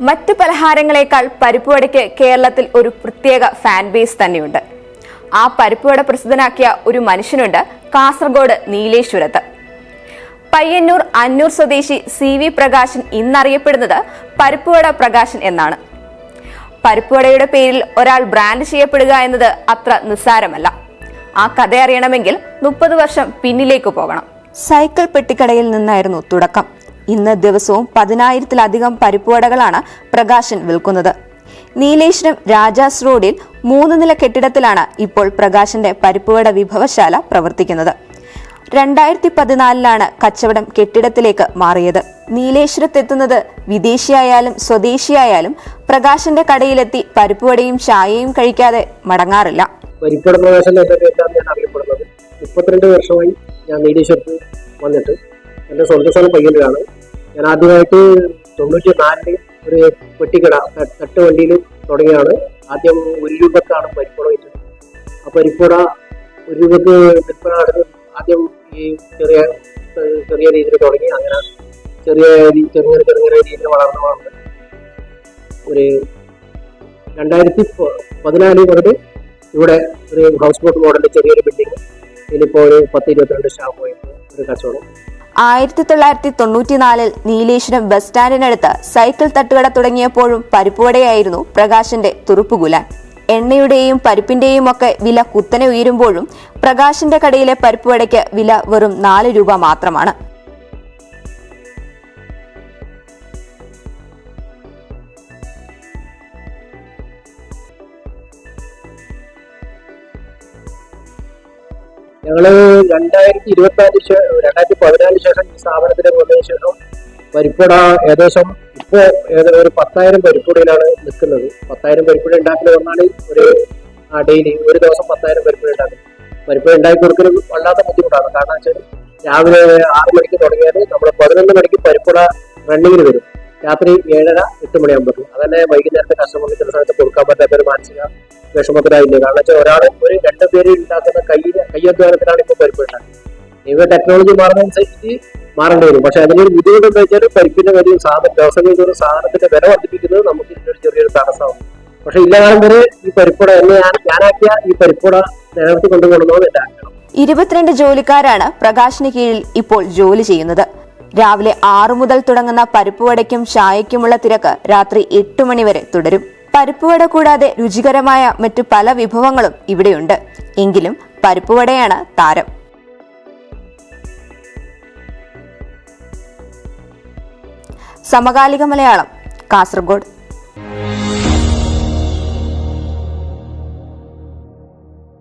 മറ്റു പലഹാരങ്ങളെക്കാൾ പരിപ്പുവടയ്ക്ക് കേരളത്തിൽ ഒരു പ്രത്യേക ഫാൻ ബേസ് തന്നെയുണ്ട്. ആ പരിപ്പുവട പ്രസിദ്ധനാക്കിയ ഒരു മനുഷ്യനുണ്ട് കാസർഗോഡ് നീലേശ്വരത്ത്. പയ്യന്നൂർ അന്നൂർ സ്വദേശി CV പ്രകാശൻ ഇന്നറിയപ്പെടുന്നത് പരിപ്പുവട പ്രകാശൻ എന്നാണ്. പരിപ്പുവടയുടെ പേരിൽ ഒരാൾ ബ്രാൻഡ് ചെയ്യപ്പെടുക എന്നത് അത്ര നിസ്സാരമല്ല. ആ കഥ അറിയണമെങ്കിൽ 30 വർഷം പിന്നിലേക്ക് പോകണം. സൈക്കിൾ പെട്ടിക്കടയിൽ നിന്നായിരുന്നു തുടക്കം. ഇന്ന് ദിവസവും 10,000-ലധികം പരിപ്പുവടകളാണ് പ്രകാശൻ വിൽക്കുന്നത്. നീലേശ്വരം രാജാസ് റോഡിൽ 3 നില കെട്ടിടത്തിലാണ് ഇപ്പോൾ പ്രകാശന്റെ പരിപ്പുവട വിഭവശാല പ്രവർത്തിക്കുന്നത്. 2014-ലാണ് കച്ചവടം കെട്ടിടത്തിലേക്ക് മാറിയത്. നീലേശ്വരത്തെത്തുന്നത് വിദേശിയായാലും സ്വദേശിയായാലും പ്രകാശന്റെ കടയിലെത്തി പരിപ്പുവടയും ചായയും കഴിക്കാതെ മടങ്ങാറില്ല. പരിപ്പുവട പ്രകാശൻ ഞാൻ അറിയപ്പെടുന്നത് 32 വർഷമായി ഞാൻ നീലേശ്വരത്ത് വന്നിട്ട്. എൻ്റെ സ്വന്തം സ്ഥലം പയ്യന്നൂരാണ്. ഞാൻ ആദ്യമായിട്ട് 94-ൽ ഒരു പെട്ടിക്കട തട്ടുവണ്ടിയിൽ തുടങ്ങിയാണ്. ആദ്യം 1 രൂപക്കാണ് പരിപ്പുവട വെച്ചത്. ആ പരിപ്പുവട 1 രൂപക്ക് വിൽപ്പന നടന്ന് ആദ്യം ഈ ചെറിയ രീതിയിൽ തുടങ്ങി. അങ്ങനെ ചെറുങ്ങനെ രീതിയിൽ വളർന്ന് ഒരു 2014 മുതൽ ഇവിടെ ഒരു ഹൗസ് ബോട്ട് മോഡലിൽ ചെറിയൊരു ബിൽഡിംഗ്, ഇതിലിപ്പോൾ ഒരു 10-22 സ്റ്റാഫ് ആയിട്ട് ഒരു കച്ചവടം. 1994-ൽ നീലേശ്വരം ബസ് സ്റ്റാൻഡിനടുത്ത് സൈക്കിൾ തട്ടുകട തുടങ്ങിയപ്പോഴും പരിപ്പുവടയായിരുന്നു പ്രകാശന്റെ തുറുപ്പുകുലാൻ. എണ്ണയുടെയും പരിപ്പിന്റെയും ഒക്കെ വില കുത്തനെ ഉയരുമ്പോഴും പ്രകാശന്റെ കടയിലെ പരിപ്പുവടയ്ക്ക് വില വെറും 4 രൂപ മാത്രമാണ്. ഞങ്ങള് 2014 ശേഷം ഈ സ്ഥാപനത്തിലേക്ക് വന്നതിന് ശേഷം പരിപ്പുവട ഏകദേശം ഇപ്പോൾ ഒരു 10,000 പരിപ്പുവടയിലാണ് നിൽക്കുന്നത്. 10,000 പരിപ്പുവട ഉണ്ടാക്കുന്ന ഒന്നാണ് ഒരു ഡെയിലി ഒരു ദിവസം 10,000 പരിപ്പുവട ഉണ്ടാക്കുന്നത്. പരിപ്പുവട ഉണ്ടാക്കി കൊടുക്കുന്നത് വല്ലാത്ത ബുദ്ധിമുട്ടാണ്. കാരണം വെച്ചാൽ രാവിലെ 6 മണിക്ക് തുടങ്ങിയാൽ നമ്മൾ 11 മണിക്ക് പരിപ്പുവട റണ്ണിങ്ങിന് വരും. രാത്രി 7:30-8 മണിയാകുമ്പോൾ അതന്നെ വൈകുന്നേരത്തെ കസ്റ്റമർക്ക് ചില സമയത്ത് കൊടുക്കാൻ പറ്റാത്ത ഒരു മാനസിക വിഷമത്തിലായില്ലേ. കാരണം വെച്ചാൽ ഒരാൾ ഒരു 2 പേര് ഉണ്ടാക്കുന്ന കയ്യധ്വാനത്തിലാണ് ഇപ്പോൾ പരിപ്പുവട ഉണ്ടാക്കുന്നത്. ഇവ ടെക്നോളജി മാറുന്നതനുസരിച്ച് മാറേണ്ടി വരും. പക്ഷെ അതിനൊരു ബുദ്ധിമുട്ട് എന്താ വെച്ചാൽ പരിപ്പിന്റെ വലിയ ദിവസം കഴിഞ്ഞൊരു സാധനത്തിന്റെ വില വർദ്ധിപ്പിക്കുന്നത് നമുക്ക് ഇതിനൊരു ചെറിയൊരു തടസ്സമാണ്. പക്ഷെ ഇല്ലാകാലം വരെ ഈ പരിപ്പുവട ഞാനാക്കിയ ഈ പരിപ്പുവട നിലനിർത്തി കൊണ്ടുപോകണമെന്ന് എന്റെ ആഗ്രഹം. 22 ജോലിക്കാരാണ് പ്രകാശിന് കീഴിൽ ഇപ്പോൾ ജോലി ചെയ്യുന്നത്. രാവിലെ 6 മുതൽ തുടങ്ങുന്ന പരിപ്പുവടയ്ക്കും ചായയ്ക്കുമുള്ള തിരക്ക് രാത്രി 8 മണി വരെ തുടരും. പരിപ്പുവട കൂടാതെ രുചികരമായ മറ്റു പല വിഭവങ്ങളും ഇവിടെയുണ്ട്. എങ്കിലും പരിപ്പുവടയാണ് താരം. സമകാലിക മലയാളം, കാസർഗോഡ്.